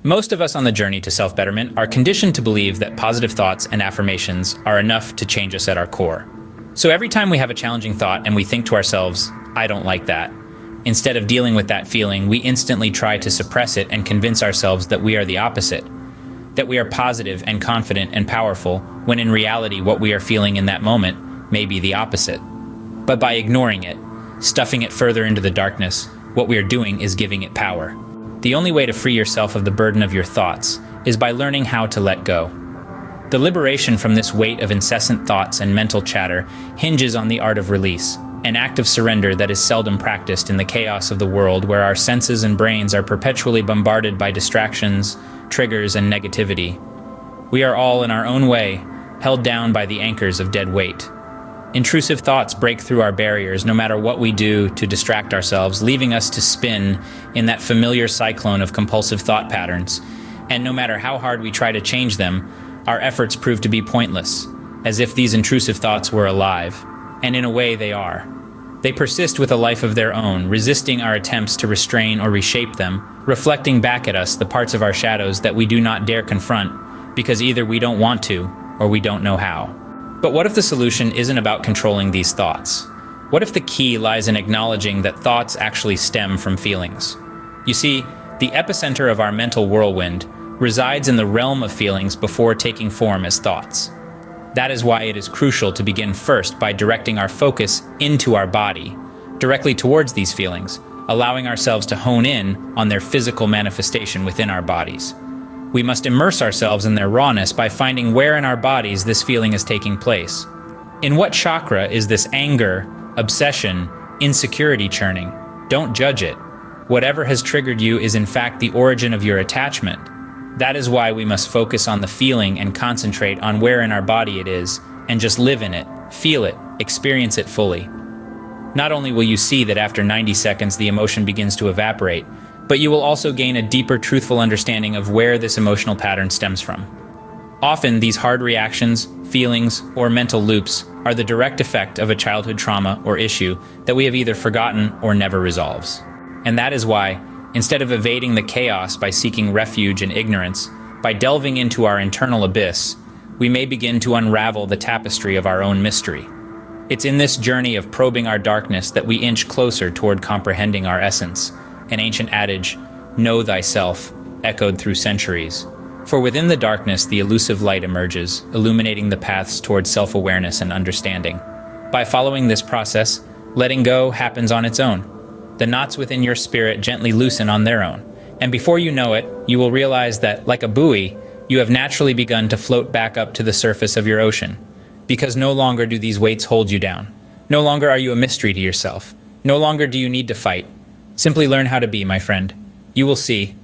Most of us on the journey to self-betterment are conditioned to believe that positive thoughts and affirmations are enough to change us at our core. So every time we have a challenging thought and we think to ourselves, I don't like that, instead of dealing with that feeling, we instantly try to suppress it and convince ourselves that we are the opposite, that we are positive and confident and powerful, when in reality what we are feeling in that moment may be the opposite. But by ignoring it, stuffing it further into the darkness, what we are doing is giving it power. The only way to free yourself of the burden of your thoughts is by learning how to let go. The liberation from this weight of incessant thoughts and mental chatter hinges on the art of release, an act of surrender that is seldom practiced in the chaos of the world, where our senses and brains are perpetually bombarded by distractions, triggers, and negativity. We are all, in our own way, held down by the anchors of dead weight. Intrusive thoughts break through our barriers no matter what we do to distract ourselves, leaving us to spin in that familiar cyclone of compulsive thought patterns. And no matter how hard we try to change them, our efforts prove to be pointless, as if these intrusive thoughts were alive. And in a way, they are. They persist with a life of their own, resisting our attempts to restrain or reshape them, reflecting back at us the parts of our shadows that we do not dare confront, because either we don't want to, or we don't know how. But what if the solution isn't about controlling these thoughts? What if the key lies in acknowledging that thoughts actually stem from feelings? You see, the epicenter of our mental whirlwind resides in the realm of feelings before taking form as thoughts. That is why it is crucial to begin first by directing our focus into our body, directly towards these feelings, allowing ourselves to hone in on their physical manifestation within our bodies. We must immerse ourselves in their rawness by finding where in our bodies this feeling is taking place. In what chakra is this anger, obsession, insecurity churning? Don't judge it. Whatever has triggered you is in fact the origin of your attachment. That is why we must focus on the feeling and concentrate on where in our body it is, and just live in it, feel it, experience it fully. Not only will you see that after 90 seconds the emotion begins to evaporate, but you will also gain a deeper, truthful understanding of where this emotional pattern stems from. Often, these hard reactions, feelings, or mental loops are the direct effect of a childhood trauma or issue that we have either forgotten or never resolves. And that is why, instead of evading the chaos by seeking refuge in ignorance, by delving into our internal abyss, we may begin to unravel the tapestry of our own mystery. It's in this journey of probing our darkness that we inch closer toward comprehending our essence. An ancient adage, know thyself, echoed through centuries. For within the darkness, the elusive light emerges, illuminating the paths towards self-awareness and understanding. By following this process, letting go happens on its own. The knots within your spirit gently loosen on their own. And before you know it, you will realize that, like a buoy, you have naturally begun to float back up to the surface of your ocean. Because no longer do these weights hold you down. No longer are you a mystery to yourself. No longer do you need to fight. Simply learn how to be, my friend. You will see,